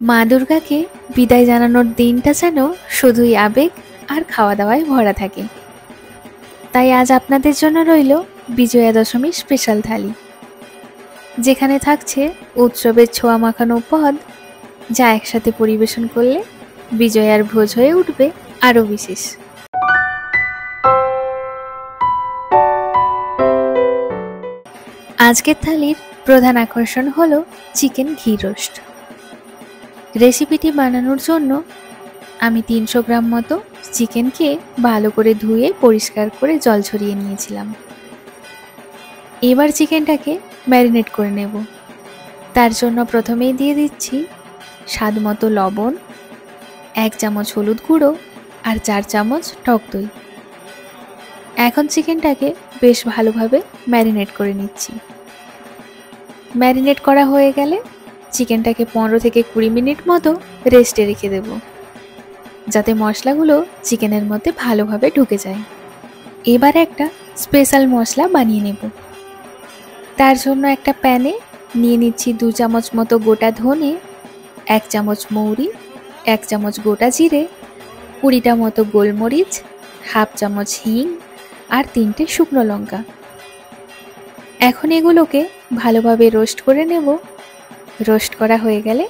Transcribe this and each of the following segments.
মা দুর্গাকে বিদায় জানানোর দিনটা যেন শুধুই আবেগ আর খাওয়া দাওয়ায় ভরা থাকে। তাই আজ আপনাদের জন্য রইল বিজয়া দশমীর স্পেশাল থালি, যেখানে থাকছে উৎসবের ছোঁয়া মাখানো পদ, যা একসাথে পরিবেশন করলে বিজয়ার ভোজ হয়ে উঠবে আরও বিশেষ। আজকের থালির প্রধান আকর্ষণ হলো চিকেন ঘি রোস্ট। রেসিপিটি বানানোর জন্য আমি 300 গ্রাম মতো চিকেনকে ভালো করে ধুয়ে পরিষ্কার করে জল ঝরিয়ে নিয়েছিলাম। এবার চিকেনটাকে ম্যারিনেট করে নেব। তার জন্য প্রথমেই দিয়ে দিচ্ছি স্বাদ মতো লবণ, 1 চামচ হলুদ গুঁড়ো আর 4 চামচ টক দই। এখন চিকেনটাকে বেশ ভালোভাবে ম্যারিনেট করে নিচ্ছি। ম্যারিনেট করা হয়ে গেলে চিকেনটাকে 15 থেকে 20 মিনিট মতো রেস্টে রেখে দেব, যাতে মশলাগুলো চিকেনের মধ্যে ভালোভাবে ঢুকে যায়। এবার একটা স্পেশাল মশলা বানিয়ে নেব। তার জন্য একটা প্যানে নিয়ে নিচ্ছি 2 চামচ মতো গোটা ধনে, 1 চামচ মৌরি, 1 চামচ গোটা জিরে, 20টা মতো গোলমরিচ, হাফ চামচ হিং আর 3টে শুকনো লঙ্কা। এখন এগুলোকে ভালোভাবে রোস্ট করে নেব। রোস্ট করা হয়ে গেলে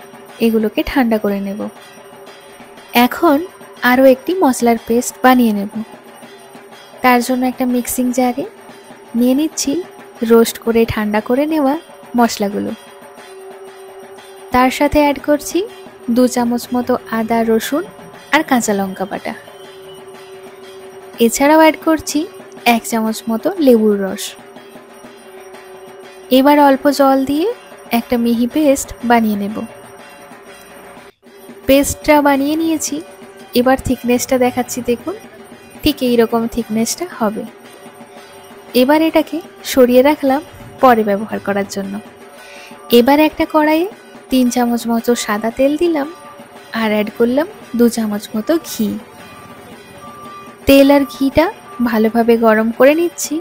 এগুলোকে ঠান্ডা করে নেব। এখন আরও একটি মশলার পেস্ট বানিয়ে নেব। তার জন্য একটা মিক্সিং জারে নিয়ে নিচ্ছি রোস্ট করে ঠান্ডা করে নেওয়া মশলাগুলো। তার সাথে অ্যাড করছি 2 চামচ মতো আদা, রসুন আর কাঁচা লঙ্কা বাটা। এছাড়াও অ্যাড করছি 1 চামচ মতো লেবুর রস। এবার অল্প জল দিয়ে একটা মিহি পেস্ট বানিয়ে নেব। পেস্টটা বানিয়ে নিয়েছি। এবার থিকনেসটা দেখাচ্ছি, দেখুন ঠিক এইরকম থিকনেসটা হবে। এবার এটাকে সরিয়ে রাখলাম পরে ব্যবহার করার জন্য। এবার একটা কড়াইয়ে 3 চামচ মতো সাদা তেল দিলাম আর অ্যাড করলাম 2 চামচ মতো ঘি। তেল আর ঘিটা ভালোভাবে গরম করে নিচ্ছি।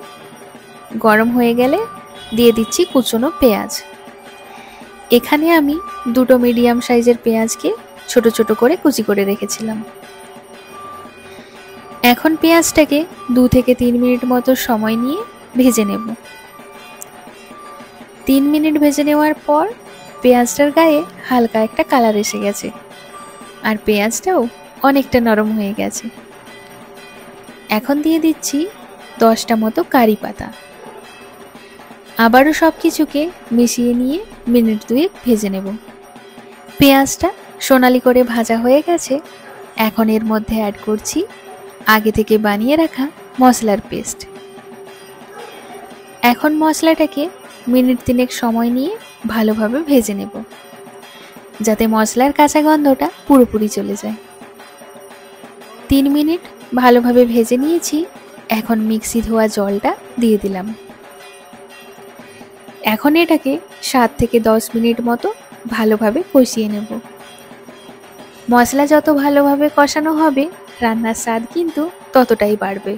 গরম হয়ে গেলে দিয়ে দিচ্ছি কুচনো পেঁয়াজ। এখানে আমি 2টো মিডিয়াম সাইজের পেঁয়াজকে ছোট ছোট করে কুচি করে রেখেছিলাম। এখন পেঁয়াজটাকে 2 থেকে 3 মিনিট মতো সময় নিয়ে ভেজে নেব। 3 মিনিট ভেজে নেওয়ার পর পেঁয়াজটার গায়ে হালকা একটা কালার এসে গেছে আর পেঁয়াজটাও অনেকটা নরম হয়ে গেছে। এখন দিয়ে দিচ্ছি 10টা মতো কারি পাতা। আবারও সব কিছুকে মিশিয়ে নিয়ে মিনিট 2 ভেজে নেব। পেঁয়াজটা সোনালি করে ভাজা হয়ে গেছে। এখন এর মধ্যে অ্যাড করছি আগে থেকে বানিয়ে রাখা মশলার পেস্ট। এখন মশলাটাকে মিনিট 3 সময় নিয়ে ভালোভাবে ভেজে নেব, যাতে মশলার কাঁচা গন্ধটা পুরোপুরি চলে যায়। 3 মিনিট ভালোভাবে ভেজে নিয়েছি। এখন মিক্সি ধোয়া জলটা দিয়ে দিলাম। এখন এটাকে 7 থেকে 10 মিনিট মতো ভালোভাবে কষিয়ে নেব। মশলা যত ভালোভাবে কষানো হবে রান্নার স্বাদ কিন্তু ততটাই বাড়বে।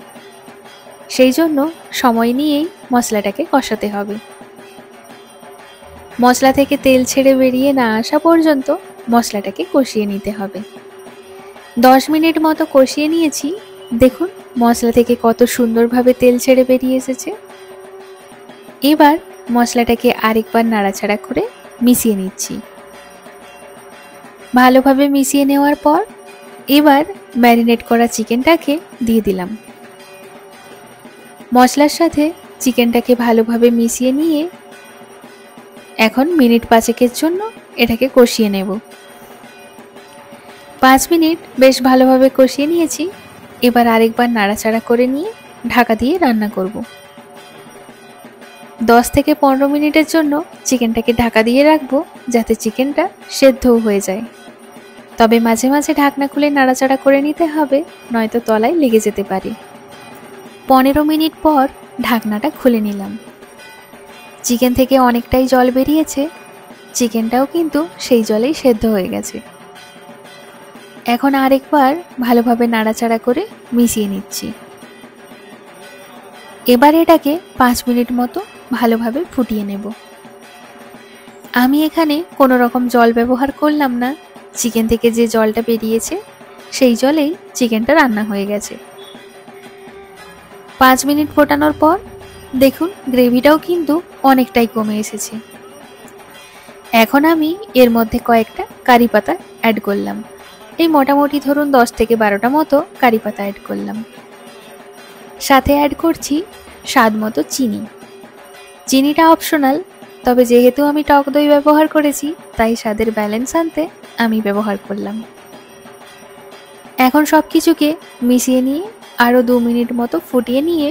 সেই জন্য সময় নিয়েই মশলাটাকে কষাতে হবে। মশলা থেকে তেল ছেড়ে বেরিয়ে না আসা পর্যন্ত মশলাটাকে কষিয়ে নিতে হবে। 10 মিনিট মতো কষিয়ে নিয়েছি। দেখুন মশলা থেকে কত সুন্দরভাবে তেল ছেড়ে বেরিয়ে এসেছে। এবার মশলাটাকে আরেকবার নাড়াচাড়া করে মিশিয়ে নিচ্ছি। ভালোভাবে মিশিয়ে নেওয়ার পর এবার ম্যারিনেট করা চিকেনটাকে দিয়ে দিলাম। মশলার সাথে চিকেনটাকে ভালোভাবে মিশিয়ে নিয়ে এখন মিনিট 5 জন্য এটাকে কষিয়ে নেব। 5 মিনিট বেশ ভালোভাবে কষিয়ে নিয়েছি। এবার আরেকবার নাড়াচাড়া করে নিয়ে ঢাকা দিয়ে রান্না করব। 10 থেকে 15 মিনিটের জন্য চিকেনটাকে ঢাকা দিয়ে রাখবো, যাতে চিকেনটা সেদ্ধও হয়ে যায়। তবে মাঝে মাঝে ঢাকনা খুলে নাড়াচাড়া করে নিতে হবে, নয়তো তলায় লেগে যেতে পারে। 15 মিনিট পর ঢাকনাটা খুলে নিলাম। চিকেন থেকে অনেকটাই জল বেরিয়েছে। চিকেনটাও কিন্তু সেই জলেই সেদ্ধ হয়ে গেছে। এখন আরেকবার ভালোভাবে নাড়াচাড়া করে মিশিয়ে নিচ্ছি। এবার এটাকে 5 মিনিট মতো ভালোভাবে ফুটিয়ে নেব। আমি এখানে কোনো রকম জল ব্যবহার করলাম না, চিকেন থেকে যে জলটা বেরিয়েছে সেই জলেই চিকেনটা রান্না হয়ে গেছে। 5 মিনিট ফোটানোর পর দেখুন গ্রেভিটাও কিন্তু অনেকটাই কমে এসেছে। এখন আমি এর মধ্যে কয়েকটা কারি পাতা অ্যাড করলাম। এই মোটামুটি ধরুন 10 থেকে 12টা মতো কারি পাতা অ্যাড করলাম। সাথে অ্যাড করছি স্বাদ মতো চিনি। চিনিটা অপশনাল, তবে যেহেতু আমি টক দই ব্যবহার করেছি তাই স্বাদের ব্যালেন্স আনতে আমি ব্যবহার করলাম। এখন সব কিছুকে মিশিয়ে নিয়ে আরও 2 মিনিট মতো ফুটিয়ে নিয়ে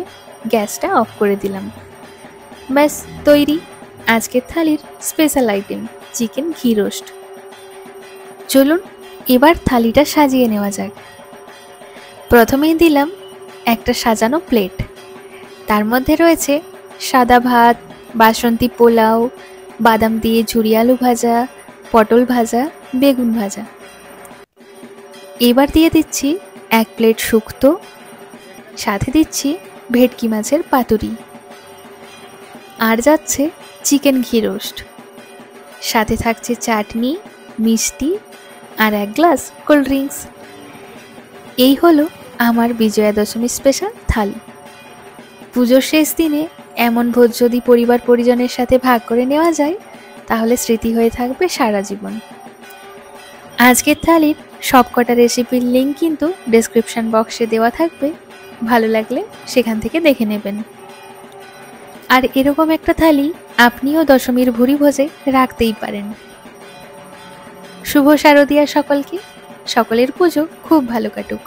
গ্যাসটা অফ করে দিলাম। ব্যাস তৈরি আজকের থালির স্পেশাল আইটেম চিকেন ঘি রোস্ট। চলুন এবার থালিটা সাজিয়ে নেওয়া যাক। প্রথমেই দিলাম একটা সাজানো প্লেট, তার মধ্যে রয়েছে সাদা ভাত, বাসন্তী পোলাও, বাদাম দিয়ে ঝুরি আলু ভাজা, পটল ভাজা, বেগুন ভাজা। এবার দিয়ে দিচ্ছি 1 প্লেট শুক্তো, সাথে দিচ্ছি ভেটকি মাছের পাতুরি, আর যাচ্ছে চিকেন ঘি রোস্ট, সাথে থাকছে চাটনি, মিষ্টি আর 1 গ্লাস কোল্ড ড্রিঙ্কস। এই হলো আমার বিজয়া দশমী স্পেশাল থালি। পুজোর শেষ দিনে এমন ভোজ যদি পরিবার পরিজনের সাথে ভাগ করে নেওয়া যায় তাহলে স্মৃতি হয়ে থাকবে সারা জীবন। আজকের থালির সবকটা রেসিপির লিঙ্ক কিন্তু ডেসক্রিপশন বক্সে দেওয়া থাকবে, ভালো লাগলে সেখান থেকে দেখে নেবেন। আর এরকম একটা থালি আপনিও দশমীর ভুরি ভোজে রাখতেই পারেন। শুভ শারদিয়া সকলকে, সকলের পুজো খুব ভালো কাটুক।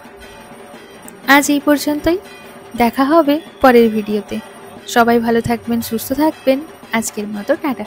আজ এই পর্যন্তই, দেখা হবে পরের ভিডিওতে। সবাই ভালো থাকবেন, সুস্থ থাকবেন। আজকের মতো টাটা।